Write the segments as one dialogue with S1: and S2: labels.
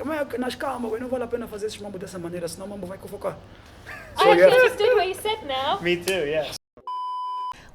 S1: nas calmas, não vale a pena fazer esses mambo dessa maneira, senão o mambo vai focar.
S2: I actually understood what you said now.
S3: Me too, yeah.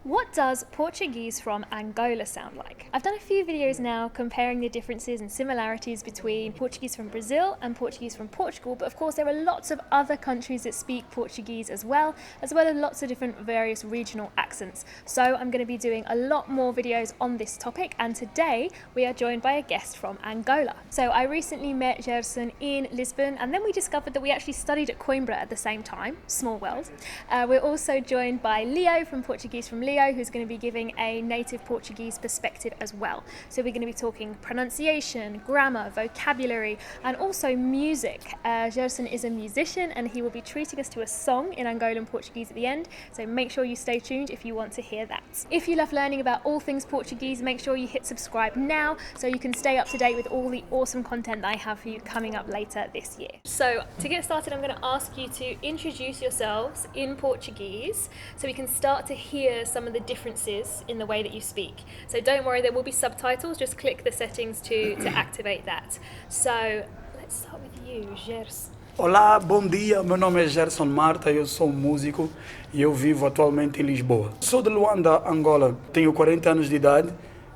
S2: What does Portuguese from Angola sound like? I've done a few videos now comparing the differences and similarities between Portuguese from Brazil and Portuguese from Portugal, but of course there are lots of other countries that speak Portuguese as well as lots of different various regional accents. So I'm going to be doing a lot more videos on this topic, and today we are joined by a guest from Angola. So I recently met Gerson in Lisbon, and then we discovered that we actually studied at Coimbra at the same time. Small world. We're also joined by Leo from Portuguese from Leo, who's going to be giving a native Portuguese perspective as well. So we're going to be talking pronunciation, grammar, vocabulary, and also music. Gerson is a musician and he will be treating us to a song in Angolan Portuguese at the end, so make sure you stay tuned if you want to hear that. If you love learning about all things Portuguese, make sure you hit subscribe now so you can stay up to date with all the awesome content that I have for you coming up later this year. So to get started, I'm going to ask you to introduce yourselves in Portuguese so we can start to hear some of the differences in the way that you speak. So don't worry, there will be subtitles, just click the settings to activate that. So let's start with you, Gerson.
S1: Olá, bom dia, meu nome é Gerson Marta, eu sou músico e eu vivo atualmente em Lisboa. Sou de Luanda, Angola, tenho 40 anos de idade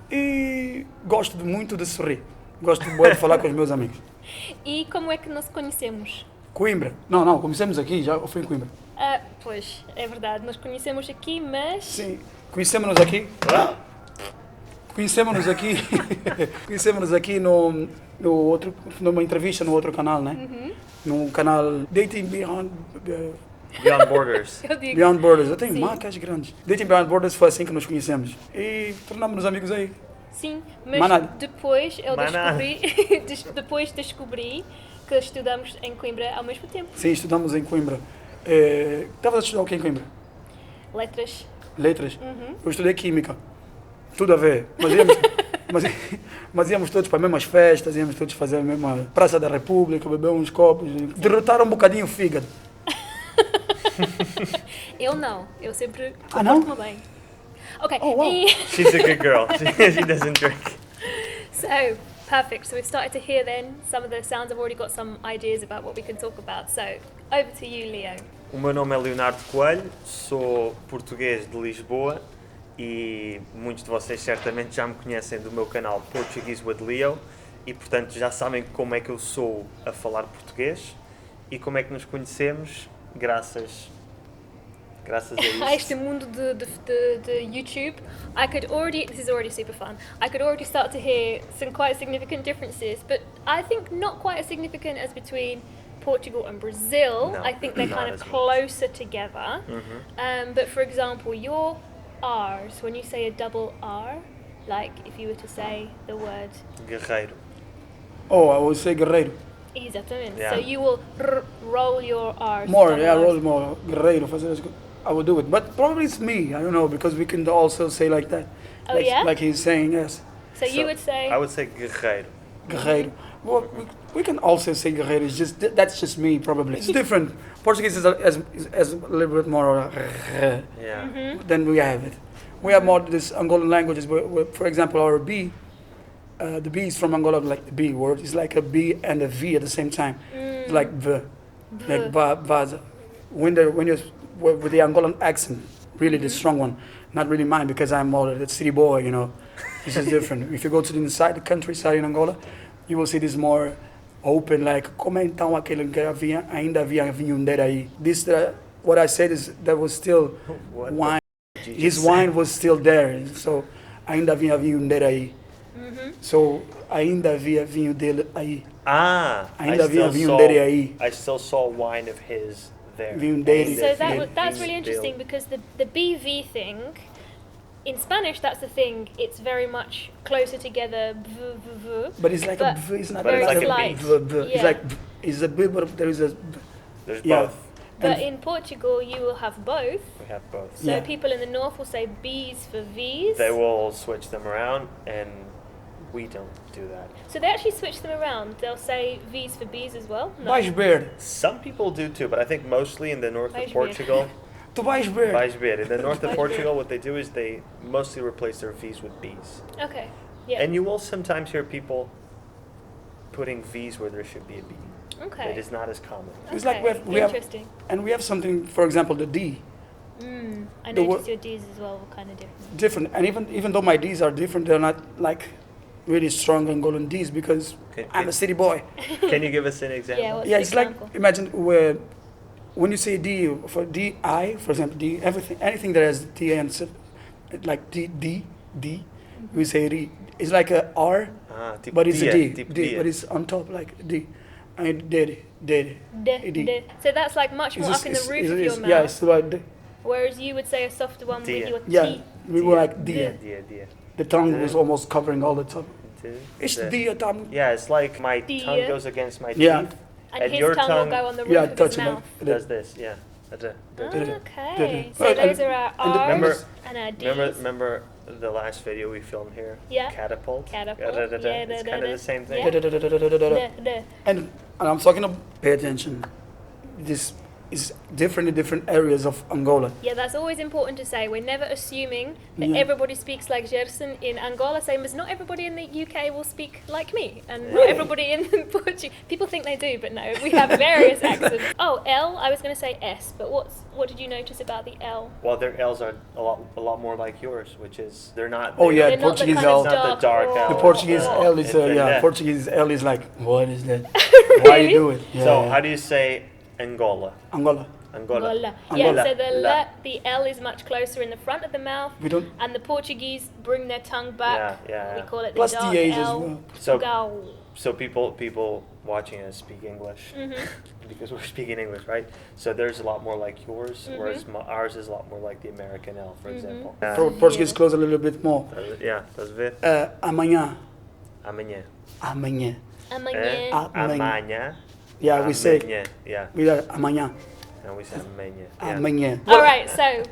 S1: e gosto muito de sorrir. Gosto de falar com os meus amigos.
S2: E como é que nós conhecemos?
S1: Coimbra? Não, conhecemos aqui, já fui em Coimbra.
S2: Pois, é verdade, nós conhecemos aqui, mas...
S1: Sim, conhecemos-nos aqui. Conhecemos-nos aqui. Conhecemos-nos aqui numa entrevista no outro canal, né? No canal Dating Beyond
S3: Borders.
S2: Eu digo,
S1: Beyond Borders. Eu tenho
S2: Sim.
S1: marcas grandes. Dating Beyond Borders foi assim que nos conhecemos. E tornámos-nos amigos aí.
S2: sim, mas
S1: Manada.
S2: depois eu
S3: Manada.
S2: descobri que estudamos em Coimbra ao mesmo tempo.
S1: Sim, estudamos em Coimbra. Estavas a estudar o que em Coimbra?
S2: Letras.
S1: Letras. Eu estudei Química. Tudo a ver. Mas íamos todos para as mesmas festas, íamos todos fazer a mesma Praça da República, beber uns copos. Derrotaram um bocadinho o fígado.
S2: Eu não, eu sempre
S1: não?
S2: comporto-me bem. Okay,
S1: Oh, wow.
S3: She's a good girl. She doesn't drink.
S2: So, perfect. So we've started to hear then some of the sounds. I've already got some ideas about what we can talk about. So, over to you, Leo.
S3: O meu nome é Leonardo Coelho, sou português de Lisboa e muitos de vocês certamente já me conhecem do meu canal Portuguese with Leo e portanto já sabem como é que eu sou a falar português e como é que nos conhecemos graças a
S2: Este
S3: isto.
S2: mundo de YouTube, this is already super fun. I could already start to hear some quite significant differences, but I think not quite as significant as between Portugal and Brazil.
S3: No,
S2: I think they're
S3: not
S2: kind of
S3: as much.
S2: closer together. But for example, your R's, when you say a double R, like if you were to say the word...
S3: Guerreiro.
S1: Oh, I would say guerreiro.
S2: Exatamente.
S3: Yeah.
S2: So you will roll your R's.
S1: More,
S2: double
S1: yeah,
S2: Rs.
S1: roll more. Guerreiro, fazer as coisas. I would do it. But probably it's me. I don't know, because we can also say like that.
S2: Oh,
S1: like,
S2: yeah?
S1: Like he's saying, yes.
S2: So you would say...
S3: I would say guerreiro.
S1: Guerreiro. Well, we can also say guerreiro. It's just that's just me, probably. It's different. Portuguese is a little bit more
S3: Yeah.
S1: than we have it. We have more this Angolan languages. Where, for example, our B, the B is from Angola, like the B word. It's like a B and a V at the same time. It's like V, like vaza. When you're with the Angolan accent, really the strong one. Not really mine because I'm more the city boy, you know. This is different. If you go to the inside the countryside in Angola, you will see this more open, like como então aquele que ainda havia vinho dele aí. This what I said is there was still
S3: What
S1: wine.
S3: did you
S1: His
S3: just say?
S1: wine was still there, so ainda havia vinho dele aí. So ainda havia vinho dele aí.
S3: I
S1: Ainda havia
S3: still
S1: vinho
S3: saw-
S1: dele aí.
S3: I still saw wine of his there.
S1: Vinho dele.
S2: So
S1: Yeah.
S2: that's really interesting because the BV thing, in Spanish that's the thing, it's very much closer together,
S1: But it's like
S2: But
S1: a it's not
S3: But it's
S1: like
S3: like a
S1: a
S3: beat.
S1: It's
S2: Yeah.
S1: like it's a bit, but there is a
S3: There's
S1: yeah.
S3: both.
S2: But
S1: And-
S2: in Portugal you will have both.
S3: We have both.
S2: So
S1: Yeah.
S2: people in the north will say B's for V's.
S3: They will switch them around, and we don't do that.
S2: So they actually switch them around. They'll say V's for B's as well. No.
S1: vais ver.
S3: Some people do too, but I think mostly in the north
S2: Vais
S3: of
S2: ver.
S3: Portugal,
S1: Tu vais ver.
S3: vais ver. In the north of
S2: Vais ver.
S3: Portugal, what they do is they mostly replace their V's with B's.
S2: Okay. Yeah.
S3: And you will sometimes hear people putting V's where there should be a B.
S2: Okay.
S3: It is not as common.
S1: It's like
S2: Okay,
S1: we have,
S2: interesting.
S1: and we have something, for example, the D,
S2: I
S1: the wo-
S2: noticed your D's as well were kind of different.
S1: different. And even though my Ds are different, they're not like really strong Angolan Ds because
S3: Okay,
S1: I'm a city boy.
S3: Can you give us an example?
S2: Yeah, what's
S1: Yeah,
S2: the
S1: it's like
S2: example?
S1: imagine when you say D for DI, for example, D, anything that has D and like D, we say D. It's like a R,
S3: Tipo
S1: but it's a
S3: dia,
S1: D,
S3: tipo
S1: D,
S3: dia.
S1: but it's on top like D. And did.
S2: D. So that's like much more up in the roof of your mouth.
S1: Yeah, it's about D.
S2: Whereas you would say a softer one
S3: Dia.
S2: with your
S1: Yeah,
S2: teeth.
S1: we were like D.
S3: Dia, dia, dia.
S1: The tongue was almost covering all the top.
S3: Dia.
S1: It's
S3: The-
S1: D tongue.
S3: Yeah, it's like my
S2: Dia.
S3: tongue goes against my
S1: Yeah.
S3: teeth.
S2: And
S3: And
S2: his
S3: your
S2: tongue
S3: tongue-
S2: will go on the roof
S1: Yeah,
S2: of his
S1: touching
S2: mouth.
S3: Does this, yeah. Da, da, da.
S2: Okay. So
S1: Right, and-
S2: those are our
S1: and the-
S2: R's
S3: Remember-
S2: and our D's.
S3: Remember the last video we filmed here?
S2: Yeah.
S3: Catapult.
S2: Catapult,
S3: Da, da, da.
S2: yeah,
S3: It's
S2: da,
S3: kind
S2: da,
S3: of the same thing.
S2: yeah.
S1: And
S2: D.
S1: I'm talking about pay attention. This is different in different areas of Angola.
S2: Yeah, that's always important to say. We're never assuming that
S1: Yeah.
S2: everybody speaks like Gerson in Angola, same as not everybody in the UK will speak like me, and not
S1: Really?
S2: everybody in Portugal. People think they do, but no, we have various accents. Oh, L. I was going to say S, but what did you notice about the L?
S3: Well, their L's are a lot more like yours, which is they're not.
S1: Oh, yeah,
S2: They're not the
S1: Portuguese
S2: kind
S1: L.
S2: of
S3: Not the dark
S2: or-
S3: L.
S1: The Portuguese
S3: Oh,
S1: L is
S3: it's a- yeah.
S1: Portuguese L is like, what is that? Why you do it? Yeah,
S3: So
S1: yeah.
S3: how do you say Angola?
S1: Angola?
S3: Angola.
S2: Angola. Yeah,
S1: Angola.
S2: so the
S3: La.
S2: the L is much closer in the front of the mouth,
S1: We don't.
S2: and the Portuguese bring their tongue back.
S3: Yeah.
S2: We call it the
S1: Plus
S2: dark
S1: the A's
S2: L.
S1: as well.
S3: So
S2: Go.
S3: so people watching us speak English because we're speaking English, right? So there's a lot more like yours, whereas ours is a lot more like the American L, for example.
S1: Portuguese close a little bit more.
S3: Yeah, estás a ver?
S1: Amanhã.
S3: Amanhã.
S1: Amanhã.
S2: Amanhã.
S1: Amanhã.
S3: Amanhã.
S1: Yeah, we say.
S3: Amanhã. Yeah.
S1: We are amanhã.
S3: And we say amanhã. Yeah.
S1: Amanhã.
S2: All right, so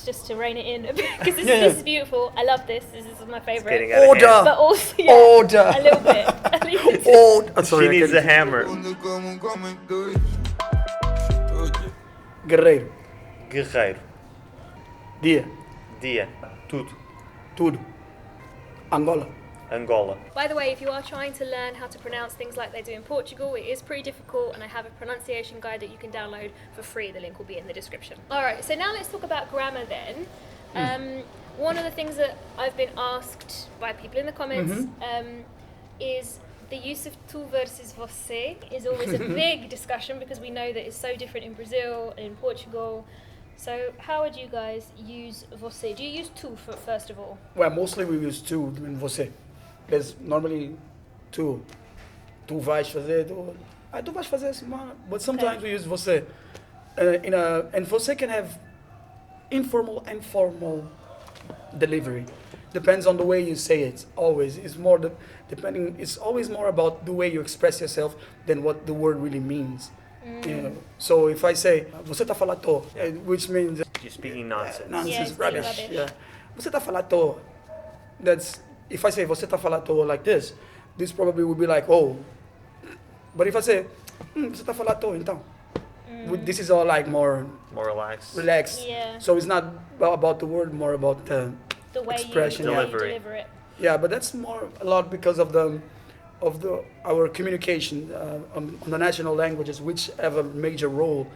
S2: just to rein it in because this,
S1: Yeah,
S2: this
S1: yeah.
S2: is beautiful. I love this. This is my
S3: Getting
S2: favorite.
S3: out of
S1: Order.
S3: hand.
S2: But also, yeah,
S1: Order.
S2: a little bit. At least.
S1: Oh, sorry.
S3: She needs a hammer.
S1: Guerreiro.
S3: Guerreiro.
S1: Dia.
S3: Dia. Tudo.
S1: Tudo. Angola.
S3: Angola.
S2: By the way, if you are trying to learn how to pronounce things like they do in Portugal, it is pretty difficult, and I have a pronunciation guide that you can download for free. The link will be in the description. All right, so now let's talk about grammar then. One of the things that I've been asked by people in the comments is the use of tu versus você is always a big discussion because we know that it's so different in Brazil and in Portugal. So how would you guys use você? Do you use tu first of all?
S1: Well, mostly we use tu in você. There's normally tu. Tu vais fazer. Tu vais fazer semana. But sometimes we use você. And você can have informal and formal delivery. Depends on the way you say it. Always, it's more depending. It's always more about the way you express yourself than what the word really means. You know? So if I say você tá falando, which means
S3: You're speaking nonsense.
S1: nonsense,
S2: it's
S1: rubbish.
S2: rubbish.
S1: Yeah, você tá falando. That's if I say você tá falando like this probably would be like oh. But if I say você tá falando então, this is all like more
S3: More relaxed.
S1: relaxed.
S2: Yeah.
S1: So it's not about the word, more about
S2: The way
S1: expression,
S2: you,
S1: yeah.
S2: you deliver it.
S1: yeah. But that's more a lot because of our communication on the national languages, which have a major role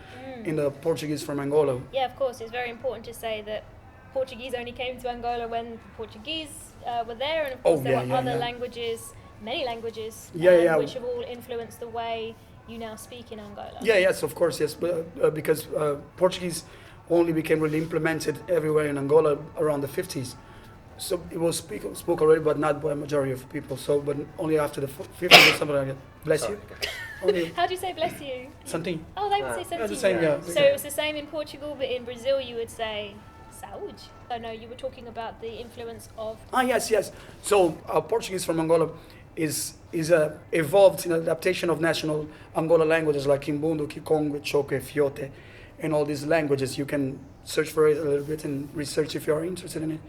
S1: in the Portuguese from Angola.
S2: Yeah, of course. It's very important to say that Portuguese only came to Angola when Portuguese were there, and of course there were other languages, many languages, which have all influenced the way you now speak in Angola.
S1: Yeah, yes, of course, yes, but, because Portuguese only became really implemented everywhere in Angola around the 50s. So it was spoke already, but not by a majority of people. So, but only after the 50s or something like that. Bless you. Only
S2: How do you say bless you?
S1: something.
S2: Oh, they would say
S1: Yeah,
S2: something.
S1: the same, yeah.
S2: So it was the same in Portugal, but in Brazil you would say saúde. Oh no, you were talking about the influence of.
S1: Ah, yes, yes. So Portuguese from Angola is evolved in adaptation of national Angola languages like Kimbundo, Kikongo, Choque, Fiote, and all these languages. You can search for it a little bit and research if you are interested in it.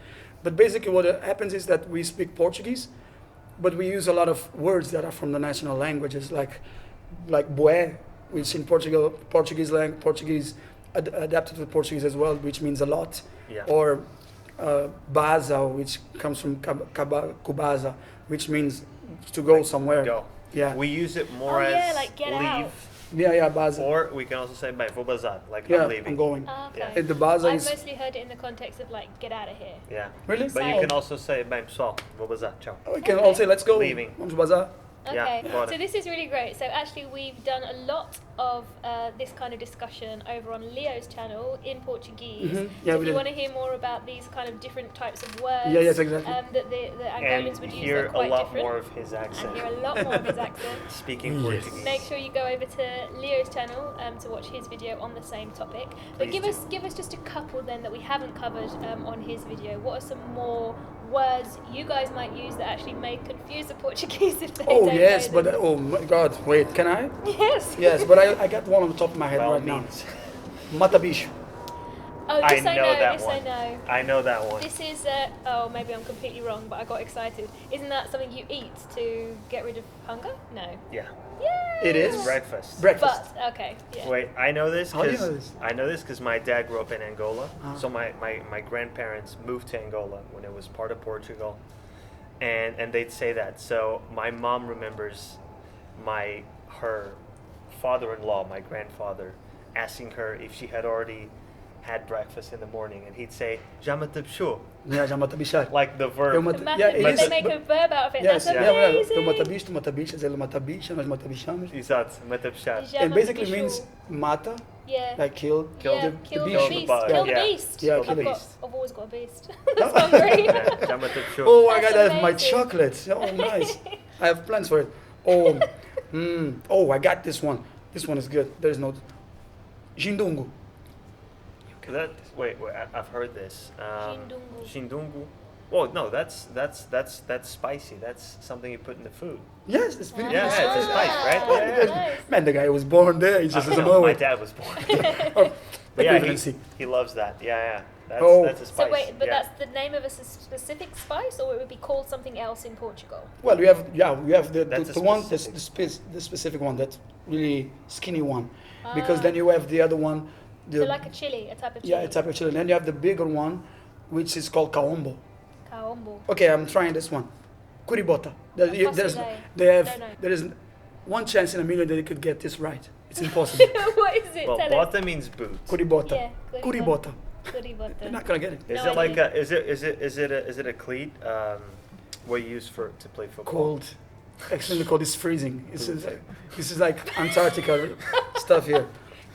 S1: But basically what happens is that we speak Portuguese, but we use a lot of words that are from the national languages, like bué, which in Portuguese adapted to Portuguese as well, which means a lot.
S3: Yeah.
S1: Or baza, which comes from kubaza, which means to go somewhere.
S3: Go.
S1: Yeah.
S3: We use it more
S2: Oh,
S3: as
S2: yeah, like get
S3: leave,
S2: out.
S1: Yeah, baza.
S3: or we can also say bem, vou bazar, like
S1: Yeah,
S3: I'm leaving.
S1: I'm going.
S2: Ah,
S3: Yeah.
S2: okay.
S1: And the baza
S2: I've
S1: is
S2: mostly heard it in the context of like get out of here.
S3: Yeah.
S1: really.
S3: But you
S2: Say-
S3: can also say bem pessoal, vou bazar, ciao.
S1: We can all say, let's go.
S3: Leaving.
S1: Vamos bazar.
S2: Okay,
S3: Yeah, got
S2: so
S3: it.
S2: this is really great. So actually, we've done a lot of this kind of discussion over on Leo's channel in Portuguese.
S1: Mhm.
S2: So
S1: Yeah,
S2: if
S1: we
S2: you
S1: did.
S2: want to hear more about these kind of different types of words,
S1: Yeah, yes, exactly.
S2: that the
S3: And
S2: Angolans would use,
S3: hear
S2: they're
S3: a
S2: quite
S3: lot
S2: different,
S3: more of his accent.
S2: and hear a lot more of his accent.
S3: Speaking
S1: Yes.
S3: Portuguese.
S2: Make sure you go over to Leo's channel to watch his video on the same topic. But
S3: Please
S2: give us just a couple then that we haven't covered on his video. What are some more words you guys might use that actually may confuse the Portuguese if they
S1: Oh
S2: don't
S1: yes,
S2: know them?
S1: but oh my God, wait, can I?
S2: Yes.
S1: Yes, but I got one on the top of my head
S3: By all
S1: right now.
S3: means.
S1: Mata bicho.
S2: Oh,
S3: I
S2: this I
S3: know
S2: know.
S3: that
S2: This
S3: one.
S2: I know.
S3: I know that one.
S2: This is oh, maybe I'm completely wrong, but I got excited. Isn't that something you eat to get rid of hunger? No.
S3: Yeah.
S1: It is
S3: Breakfast.
S1: breakfast.
S2: But okay, yeah.
S3: Wait, I know this
S1: How do you
S3: because
S1: know this?
S3: I know this because my dad grew up in Angola.
S1: Ah.
S3: So my grandparents moved to Angola when it was part of Portugal, and they'd say that. So my mom remembers her father-in-law, my grandfather, asking her if she had already had breakfast in the morning, and he'd say "Já me tapechou,"
S1: Yeah, já mata bicho.
S3: like the verb.
S1: Eu mata-
S2: The math,
S1: yeah, it
S2: but
S1: is,
S2: they make
S1: but-
S2: a verb out of it.
S1: Yes,
S2: That's
S1: yeah,
S2: amazing.
S1: eu mata bicho, tu mata bichas, ele mata bicha, nós mata bichamos.
S3: Exato, me tapechar.
S2: Já
S1: It
S2: me
S1: basically
S2: bicho.
S1: means mata,
S2: Yeah.
S1: like kill,
S3: Kill
S2: yeah,
S3: the-
S2: kill the,
S1: bicho.
S2: beast.
S3: Kill the
S2: Kill the
S3: yeah.
S2: beast.
S1: Yeah,
S2: I've
S1: kill the
S2: got-
S3: beast.
S2: I've always got a beast. That's hungry.
S3: Yeah, já me tapechou.
S1: Oh, I
S2: That's
S1: got that as my
S2: amazing.
S1: chocolate. Oh, nice. I have plans for it. Oh, oh, I got this one. This one is good. There's no Jindungu.
S3: Wait, I've heard this.
S2: Jindungu.
S3: Jindungu. Oh no, that's spicy. That's something you put in the food.
S1: Yes, it's really
S3: Yeah,
S1: nice.
S3: yeah, it's a spice, right?
S2: Ah,
S3: Yeah, yeah.
S2: nice.
S1: Man, the guy was born there. He just doesn't
S3: No,
S1: know
S3: my
S1: it.
S3: dad was born.
S1: Oh,
S3: But yeah,
S1: equivalency.
S3: he loves that. Yeah, yeah. That's,
S1: Oh.
S3: that's a spice.
S2: So wait, but
S3: yeah.
S2: that's the name of a specific spice, or it would be called something else in Portugal?
S1: Well, we have the
S3: That's a
S1: the one
S3: specific.
S1: the specific one, that really skinny one, because then you have the other one, the
S2: So like a chili, a type of chili.
S1: yeah, a type of chili. Then you have the bigger one, which is called kaombo.
S2: Kaombo.
S1: Okay, I'm trying this one. Curibota. There,
S2: Impossible.
S1: there's, they have,
S2: Don't know.
S1: there is one chance in a million that you could get this right. It's impossible.
S2: What is it?
S3: Well,
S2: Tell us.
S3: bota means boot.
S1: Curibota.
S2: Yeah,
S1: Curibota.
S2: Curibota.
S1: You're not gonna get it.
S3: Is
S2: No
S3: it like
S2: idea.
S3: is it a cleat what you use for to play football?
S1: Cold. Actually, cold is freezing. This is like Antarctica stuff here.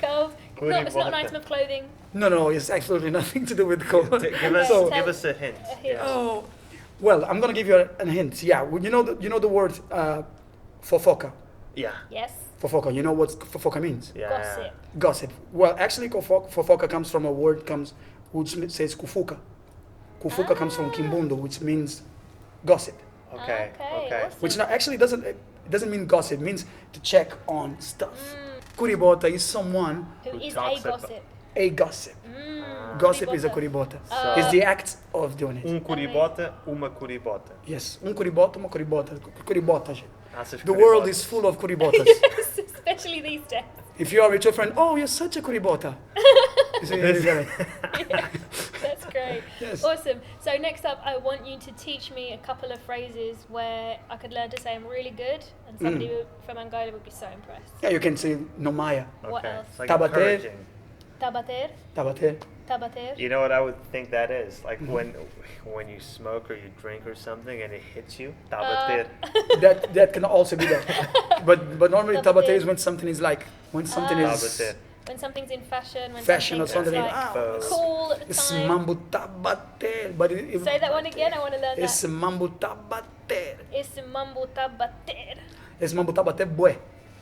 S2: Cold. It's not an
S3: Curibota.
S2: item of clothing.
S1: No, it's absolutely nothing to do with cold.
S3: Give us
S1: So-
S3: give us a hint.
S2: A hint.
S3: Yeah.
S1: Oh, well, I'm gonna give you a hint. Yeah, well, you know the word fofoca.
S3: Yeah.
S2: Yes.
S1: Fofoca. You know what fofoca means?
S3: Yeah.
S2: Gossip.
S1: Gossip. Well, actually, fofoca comes from a word which says kufuka. Kufuka comes from kimbundo, which means gossip.
S3: Okay.
S2: Okay,
S3: Okay.
S2: awesome.
S1: Which actually doesn't mean gossip. It means to check on stuff. Curibota is someone
S2: Who
S3: Who
S2: is a
S3: talks about-
S2: gossip?
S1: a gossip.
S2: Mm,
S1: Gossip is a
S2: curibota.
S1: curibota. It's the act of doing it.
S3: Curibota, uma curibota.
S1: Yes, curibota, uma curibota. Curibota, gente.
S3: Achas
S1: The world
S3: curibotas?
S1: is full of curibotas.
S2: Yes, especially these days.
S1: If you are with your friend, oh, you're such a curibota. You see, you get it.
S2: That's great.
S1: Yes.
S2: Awesome. So next up, I want you to teach me a couple of phrases where I could learn to say I'm really good, and somebody from Angola would be so impressed.
S1: Yeah, you can say nomaya,
S2: What
S3: Okay.
S2: else?
S3: It's like
S1: Tabater.
S3: encouraging.
S2: Tabater,
S1: tabate.
S2: tabater.
S3: You know what I would think that is? Like when you smoke or you drink or something and it hits you. Tabater.
S1: That can also be that. But normally
S2: Tabate.
S1: tabate is when something is like when something is
S3: Tabater.
S2: When something's in fashion, when
S1: fashion or
S2: something's
S1: something.
S2: like
S3: Ah.
S2: cool at the
S1: It's
S2: time.
S1: mambo tabate. But
S2: Say that one again. I want to learn
S1: It's
S2: that.
S1: mambo tabate.
S2: It's mambo tabater.
S1: It's mambo tabate bue.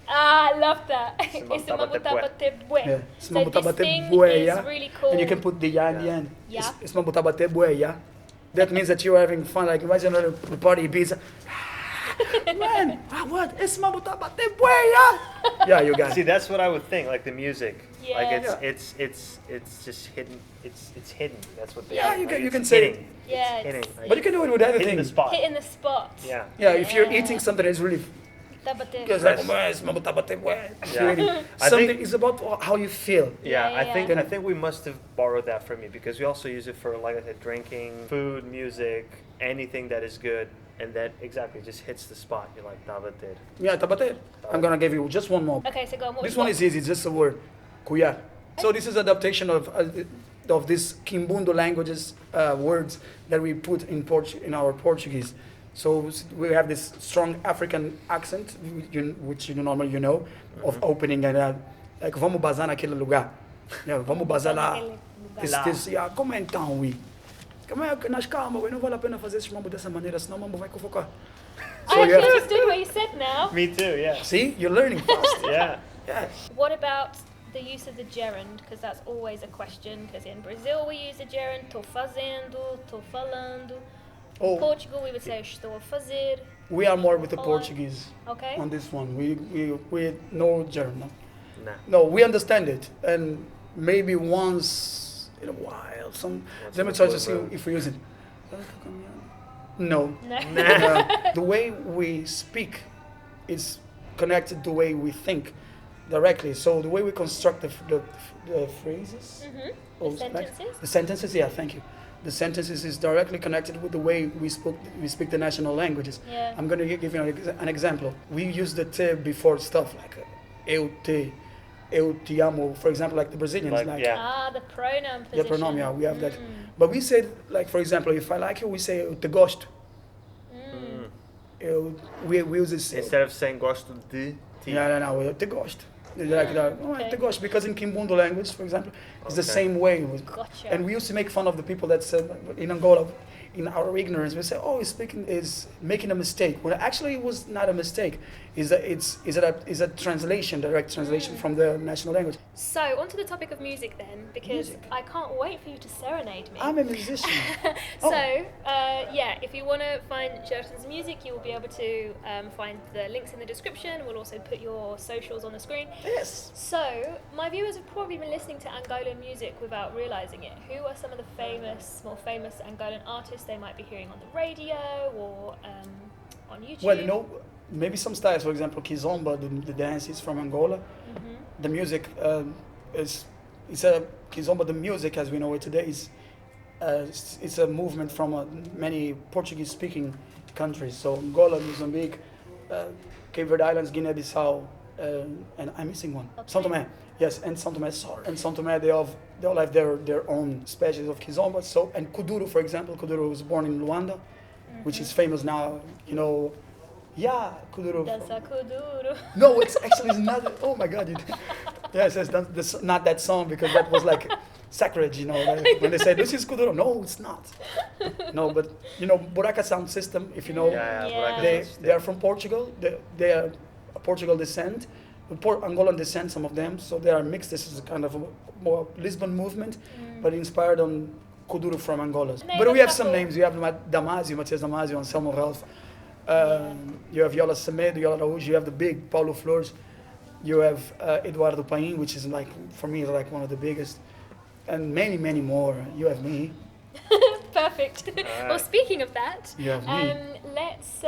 S2: Ah, I love that.
S3: It's
S2: It's mambo
S3: mambo
S2: tabate bue.
S1: Yeah. It's
S2: So
S1: mambo
S2: this
S1: tabate
S2: thing
S1: bue,
S2: is
S1: yeah.
S2: really cool.
S1: And you can put the ya in the
S3: Yeah.
S1: end.
S2: Yeah.
S1: It's mambo tabate bue, yeah. That means that you are having fun. Like imagine a party pizza. Man, what? It's mambo tabate bue, yeah. Yeah, you got
S3: See,
S1: it.
S3: that's what I would think. Like the music. Like
S2: Yeah.
S3: it's just hidden. It's hidden. That's what they
S2: Yeah,
S3: are.
S1: you
S3: Like,
S1: can
S3: it's
S1: say it.
S3: hitting.
S2: Yeah,
S3: It's hitting.
S2: it's
S3: Like,
S1: But you can do it with
S3: hitting
S1: everything.
S3: the spot.
S2: hitting the spot.
S3: Yeah.
S1: Yeah, if you're
S2: Yeah.
S1: eating something that's really
S2: Tabater.
S1: because like, oh, it's mambo tabate bue. If you're
S3: Yeah.
S1: eating
S3: I
S1: something
S3: think-
S1: is about how you feel.
S3: Yeah,
S2: Yeah,
S3: I
S2: yeah,
S3: think
S1: yeah.
S3: I think we must have borrowed that from you because we also use it for, like I said, drinking, food, music, anything that is good. and that exactly just hits the spot. You're like, tá a bater.
S1: Yeah, tabater. I'm gonna give you just one more.
S2: Okay, so go on. What
S1: This
S2: we've
S1: one
S2: got?
S1: is easy, it's just a word. Cuiar. So this is adaptation of these Kimbundo languages words that we put in our Portuguese. So we have this strong African accent, which normally know, of opening and like vamos bazar naquele lugar. Yeah, vamos bazar lá.
S2: Naquele lugar.
S1: Yeah, como é então, Ui? Como é que nas calma, Ui, não vale a pena fazer esse mambo dessa maneira, senão o mambo vai convocar.
S2: I
S1: So you
S2: actually
S1: have
S2: understood what you said now.
S3: Me too, yeah.
S1: see, you're learning fast.
S3: Yeah.
S1: Yeah.
S2: What about the use of the gerund? Because that's always a question. Because in Brazil we use the gerund, tô fazendo, tô falando. In
S1: Oh,
S2: Portugal we would say estou a fazer.
S1: we are more with the
S2: Oh,
S1: Portuguese
S2: Okay.
S1: on this one. We know German.
S3: Nah.
S1: No, we understand it, and maybe once in a while,
S3: Once
S1: let me
S3: in a
S1: try to
S3: blue
S1: see
S3: moon.
S1: if we use it. No.
S2: No.
S1: The way we speak is connected to the way we think directly. So the way we construct the phrases,
S2: Mhm.
S1: or
S2: The sentences?
S1: the sentences, yeah, thank you. The sentences is directly connected with the way we speak the national languages.
S2: Yeah.
S1: I'm going to give you an example. We use the te before stuff like eu te amo, for example, like the Brazilians,
S3: Like,
S1: like
S3: yeah.
S2: Ah, the pronoun
S1: the
S2: position.
S1: pronoun, yeah, we have that.
S2: Mm.
S1: But we say, like, for example, if I like you, we say eu te gosto.
S2: Mm.
S1: We use this.
S3: Instead of saying gosto de ti.
S1: No, eu te gosto. Like that. Oh,
S2: Okay.
S1: te gosto, because in Kimbundo language, for example, it's the
S3: Okay.
S1: same way.
S2: Gotcha.
S1: And we used to make fun of the people that said in Angola, in our ignorance, we say, "Oh, is making a mistake." When actually it was not a mistake. Is a translation, direct translation from the national language.
S2: So, onto the topic of music then, because
S1: Music.
S2: I can't wait for you to serenade me.
S1: I'm a musician.
S2: So, yeah, if you want to find Jerton's music, you will be able to find the links in the description. We'll also put your socials on the screen.
S1: Yes.
S2: So, my viewers have probably been listening to Angolan music without realising it. Who are some of the more famous Angolan artists they might be hearing on the radio or on YouTube?
S1: Well, maybe some styles, for example, Kizomba, the dance is from Angola.
S2: Mhm.
S1: The music it's a Kizomba. The music, as we know it today, is it's a movement from many Portuguese-speaking countries. So Angola, Mozambique, Cape Verde Islands, Guinea-Bissau, and I'm missing one.
S2: Okay.
S1: São Tomé, yes, and São Tomé. Sorry, and São Tomé, they all have their own species of Kizomba. So and Kuduro, for example, Kuduro was born in Luanda, which is famous now. Yeah, Kuduro.
S2: Dança Kuduro.
S1: No, it's actually not. Oh my God! Yes, that's not that song because that was like sacrilege, like when they say this is Kuduro. No, it's not. No, but Buraca sound system. If you know,
S3: Yeah,
S2: Yeah.
S3: Buraca
S1: they
S3: sound
S1: they are from Portugal. They are Portugal descent, Angolan descent. Some of them, so they are mixed. This is a kind of a more Lisbon movement, but inspired on Kuduro from Angola.
S2: Name
S1: But
S2: a
S1: we have some
S2: couple.
S1: names. You have Damasio, Matias Damasio, Anselmo Ralph. You have Yola Semedo, Yola Araújo. You have the big Paulo Flores. You have Eduardo Paim, which is like, for me, like one of the biggest, and many, many more. You have me.
S2: Perfect. Well,
S3: Alright.
S2: speaking of that,
S1: You have me.
S2: let's.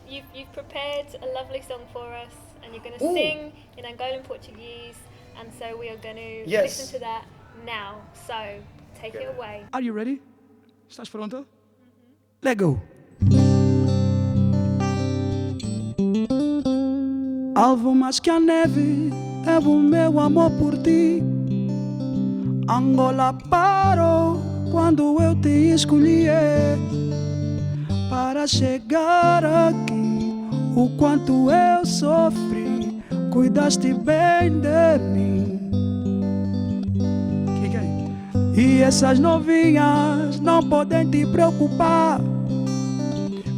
S2: You've prepared a lovely song for us, and you're going to
S1: Ooh.
S2: sing in Angolan Portuguese, and so we are going to
S1: Yes.
S2: listen to that now. So take it
S3: Okay.
S2: away.
S1: Are you ready? Estás pronto? Let go. Alvo mais que a neve é o meu amor por ti. Angola parou quando eu te escolhi para chegar aqui. O quanto eu sofri, cuidaste bem de mim. E essas novinhas não podem te preocupar,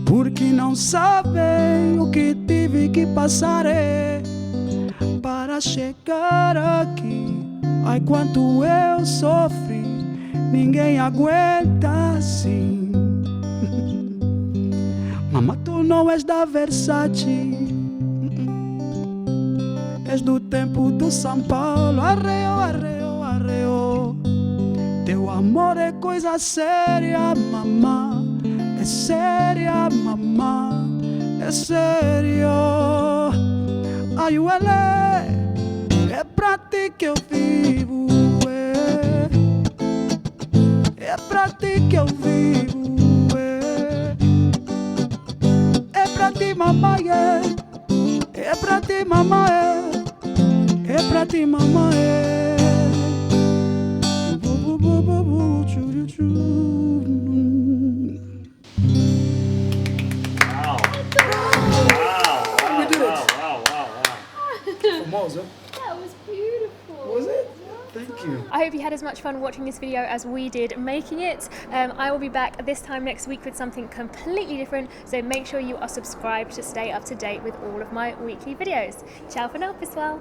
S1: porque não sabem o que tive que passar para chegar aqui. Ai, quanto eu sofri, ninguém aguenta assim. Mamãe, tu não és da Versace, és do tempo do São Paulo. Arreo, arreo, arreo. Teu amor é coisa séria, mamã. É séria, mamã. É sério. Ai, o é pra ti que eu vivo. É pra ti que eu vivo. ti, mamá, yeah. É pra ti, mamá, é pra ti, mamá, Bu, bu, bu, bu, bu, tchu, tchu, tchu. We did it. Famoso.
S2: That was beautiful.
S1: Was it? Thank you.
S2: I hope you had as much fun watching this video as we did making it. I will be back this time next week with something completely different, so make sure you are subscribed to stay up to date with all of my weekly videos. Ciao for now, pessoal!